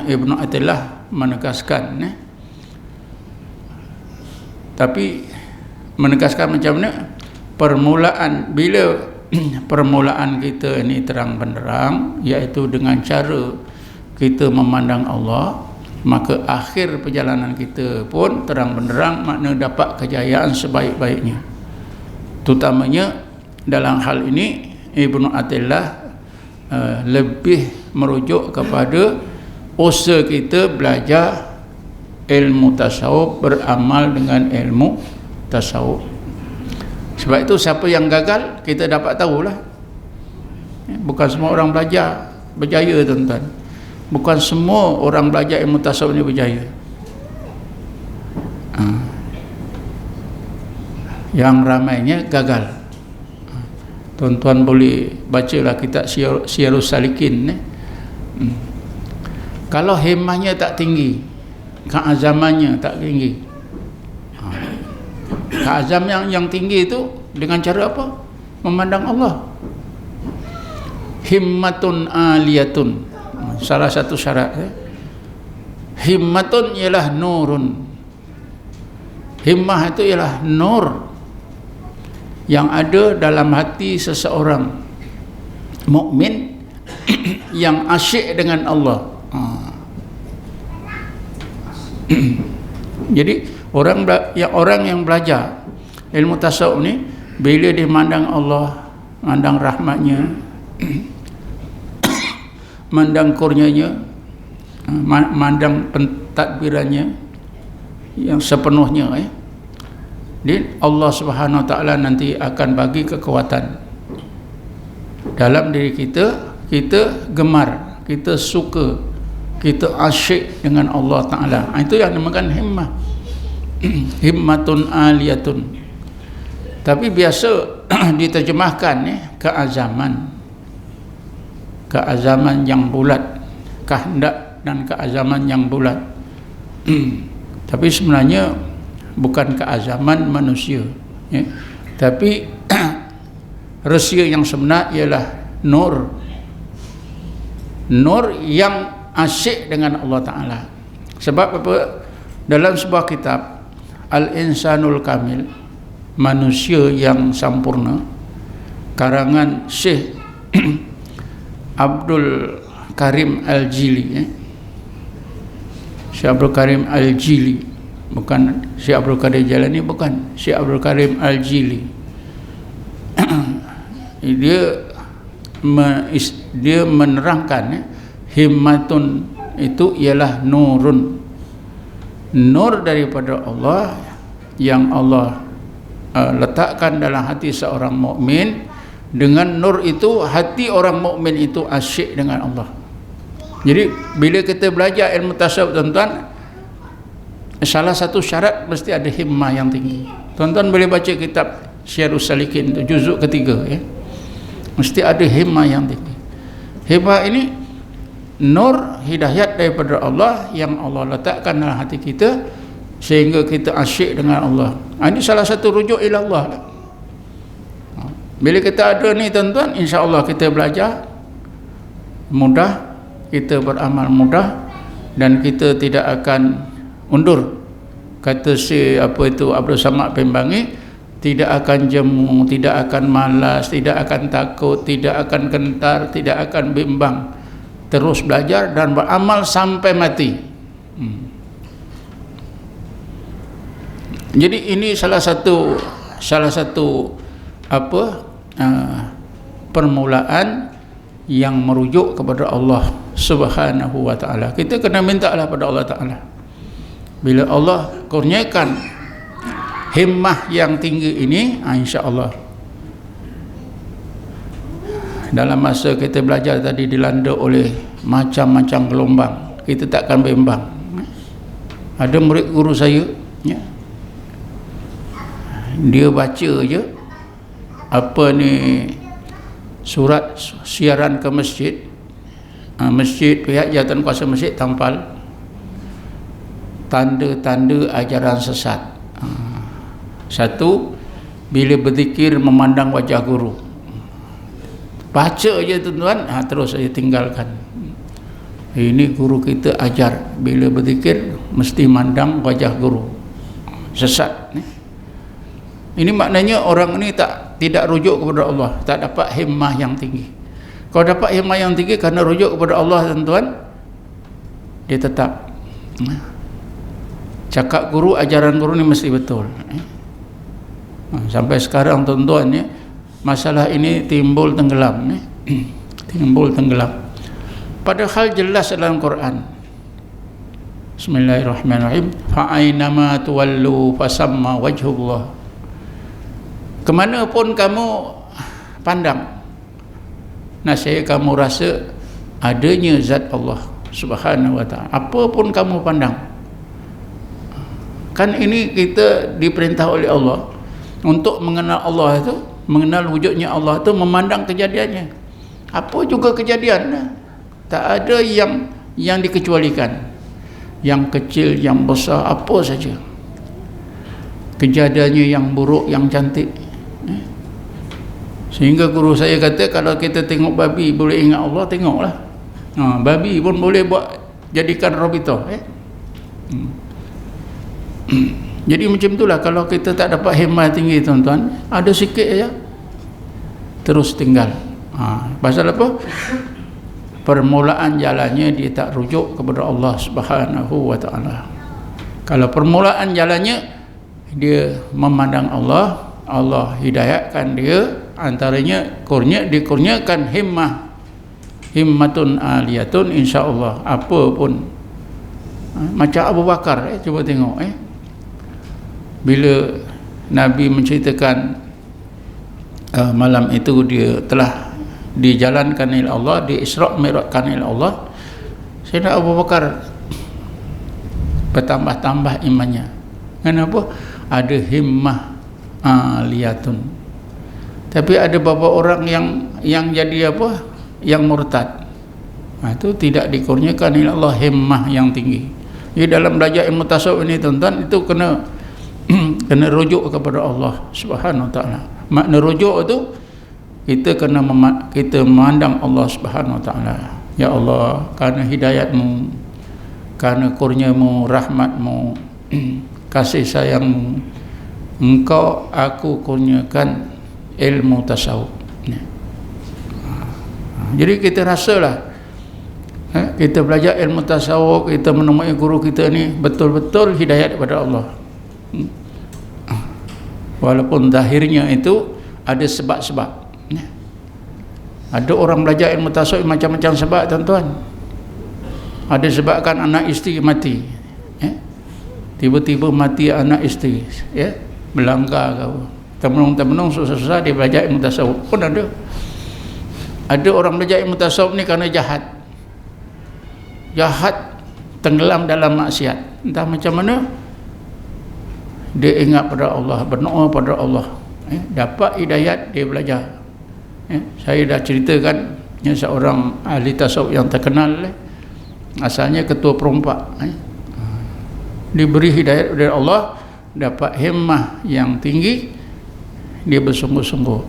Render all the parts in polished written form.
Ibnu Athaillah menegaskan, tapi menegaskan macam mana permulaan, bila permulaan kita ini terang benderang, iaitu dengan cara kita memandang Allah, maka akhir perjalanan kita pun terang benderang, makna dapat kejayaan sebaik-baiknya. Terutamanya dalam hal ini Ibnu Athaillah lebih merujuk kepada usaha kita belajar ilmu tasawuf, beramal dengan ilmu tasawuf. Sebab itu siapa yang gagal kita dapat tahulah. Bukan semua orang belajar berjaya, tuan-tuan. Bukan semua orang belajar ilmu tasawuf ni berjaya. Yang ramainya gagal. Tuan-tuan boleh bacalah kitab Syiarus Salikin. Kalau himmahnya tak tinggi, keazamannya tak tinggi. Keazam yang tinggi itu dengan cara apa? Memandang Allah. Himmatun aliyatun, salah satu syarat. Himmatun ialah nurun. Himmah itu ialah nur yang ada dalam hati seseorang mukmin yang asyik dengan Allah. Jadi orang yang belajar ilmu tasawuf ni, bila dia mandang Allah, mandang rahmatnya, mandang kurnianya, mandang pentadbirannya yang sepenuhnya, Allah Subhanahu Wa Taala nanti akan bagi kekuatan dalam diri kita. Kita gemar, kita suka, kita asyik dengan Allah Taala. Itu yang dinamakan himmah. Himmatun aliyatun. Tapi biasa diterjemahkan keazaman. Keazaman yang bulat, kehendak dan keazaman yang bulat. Tapi sebenarnya bukan keazaman manusia, tapi rahsia yang sebenar ialah nur. Nur yang asyik dengan Allah Ta'ala. Sebab apa? Dalam sebuah kitab Al-Insanul Kamil, manusia yang sempurna, karangan Syekh Abdul Karim Al-Jili, Syekh Abdul Karim Al-Jili, bukan Syekh Abdul Qadir Jalani, bukan, Syekh Abdul Karim Al-Jili. dia menerangkan himmatun itu ialah nurun, nur daripada Allah yang Allah letakkan dalam hati seorang mukmin. Dengan nur itu hati orang mukmin itu asyik dengan Allah. Jadi bila kita belajar ilmu tasawuf, tuan-tuan, salah satu syarat mesti ada himmah yang tinggi. Tuan-tuan boleh baca kitab Syiarus Salikin itu juzuk ketiga, mesti ada himmah yang tinggi. Himmah ini nur hidayat daripada Allah yang Allah letakkan dalam hati kita sehingga kita asyik dengan Allah. Ini salah satu rujuk ila Allah. Bila kita ada ni, tuan-tuan, insya-Allah kita belajar mudah, kita beramal mudah, dan kita tidak akan undur. Kata si Abdul Samad Pembangi, tidak akan jemu, tidak akan malas, tidak akan takut, tidak akan gentar, tidak akan bimbang. Terus belajar dan beramal sampai mati. Jadi ini salah satu permulaan yang merujuk kepada Allah Subhanahu wa Ta'ala. Kita kena mintalah pada Allah Ta'ala. Bila Allah kurniakan himmah yang tinggi ini, insya-Allah dalam masa kita belajar tadi dilanda oleh macam-macam gelombang, kita takkan bimbang. Ada murid guru saya, dia baca je surat siaran ke masjid, pihak jawatan kuasa masjid tampal tanda-tanda ajaran sesat. Satu, bila berzikir memandang wajah guru, baca je, tuan-tuan, terus saya tinggalkan. Ini guru kita ajar, bila berzikir mesti mandang wajah guru. Sesat ni. Ini maknanya orang ni tidak rujuk kepada Allah, tak dapat himmah yang tinggi. Kalau dapat himmah yang tinggi kerana rujuk kepada Allah, tuan-tuan, dia tetap cakap guru, ajaran guru ni mesti betul. Sampai sekarang, tuan-tuan, ya, masalah ini timbul tenggelam, timbul tenggelam. Padahal jelas dalam Quran. Bismillahirrahmanirrahim. Fa'ainama tuwallu fasamma wajhullah. Kemana pun kamu pandang, nasib kamu rasa adanya zat Allah Subhanahu wa ta'ala. Apa pun kamu pandang. Kan ini kita diperintah oleh Allah untuk mengenal Allah itu, mengenal wujudnya Allah itu, memandang kejadiannya. Apa juga kejadian, tak ada yang dikecualikan. Yang kecil, yang besar, apa saja. Kejadiannya yang buruk, yang cantik. Sehingga guru saya kata, kalau kita tengok babi boleh ingat Allah, tengoklah. Babi pun boleh buat jadikan robito. Jadi macam itulah, kalau kita tak dapat himmah tinggi, tuan-tuan, ada sikit saja terus tinggal. Pasal apa? Permulaan jalannya dia tak rujuk kepada Allah Subhanahu wa ta'ala. Kalau permulaan jalannya dia memandang Allah, Allah hidayatkan dia, antaranya dikurniakan himmah, himmatun aliyatun, insya-Allah. Apa pun, macam Abu Bakar, cuba tengok, bila Nabi menceritakan malam itu dia telah dijalankan oleh Allah, di Isra' Mi'rajkan oleh Allah, Sayyidina Abu Bakar bertambah-tambah imannya. Kenapa? Ada himmah aliyatun. Tapi ada beberapa orang yang jadi apa? Yang murtad. Itu tidak dikurniakan oleh Allah himmah yang tinggi. Jadi dalam belajar ilmu tasawuf ini, tuan-tuan, itu kena rujuk kepada Allah Subhanahu wa ta'ala. Makna rujuk itu kita memandang Allah Subhanahu wa ta'ala. Ya Allah, kerana hidayatmu, kerana kurniamu, rahmatmu, kasih sayangmu, Engkau aku kurniakan ilmu tasawuf. Jadi kita rasalah, kita belajar ilmu tasawuf, kita menemui guru kita ni betul-betul hidayat daripada Allah. Walaupun zahirnya itu ada sebab-sebab. Ada orang belajar ilmu tasawuf macam-macam sebab, tuan-tuan. Ada sebabkan anak isteri mati, tiba-tiba mati anak isteri, melanggar kau, termenung susah-susah dia belajar ilmu tasawuf pun ada. Ada orang belajar ilmu tasawuf ni kerana jahat, tenggelam dalam maksiat, entah macam mana, dia ingat pada Allah, berdoa pada Allah, dapat hidayat, dia belajar. Saya dah ceritakan, seorang ahli tasawuf yang terkenal, asalnya ketua perompak, diberi hidayat oleh Allah, dapat himmah yang tinggi, dia bersungguh-sungguh.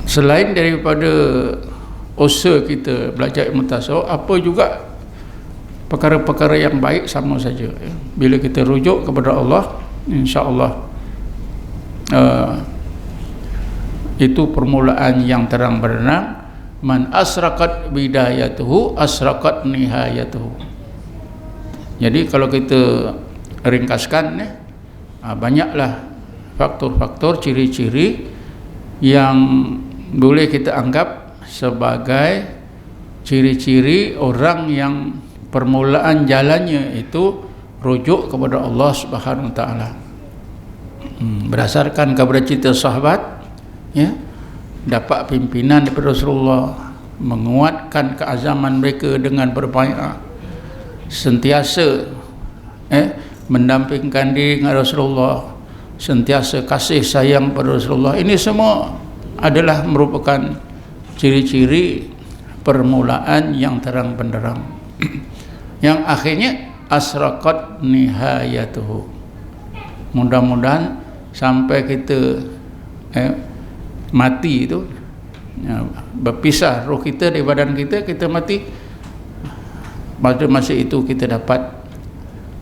Selain daripada usaha kita belajar ilmu tasawuf, apa juga perkara-perkara yang baik sama saja. Bila kita rujuk kepada Allah, insya-Allah itu permulaan yang terang benderang. Man asraqat bidayatuhu asraqat nihayatuhu. Jadi kalau kita ringkaskan, banyaklah faktor-faktor, ciri-ciri yang boleh kita anggap sebagai ciri-ciri orang yang permulaan jalannya itu rujuk kepada Allah Subhanahu wa ta'ala. Berdasarkan kepada cerita sahabat, dapat pimpinan daripada Rasulullah, menguatkan keazaman mereka dengan berbaiat, sentiasa mendampingkan diri dengan Rasulullah, sentiasa kasih sayang pada Rasulullah. Ini semua adalah merupakan ciri-ciri permulaan yang terang benderang yang akhirnya asraqat nihayatuhu. Mudah-mudahan sampai kita mati itu berpisah roh kita dari badan kita, kita mati, pada masa itu kita dapat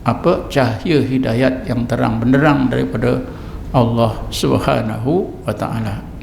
apa? Cahaya hidayat yang terang benderang daripada Allah Subhanahu wa taala.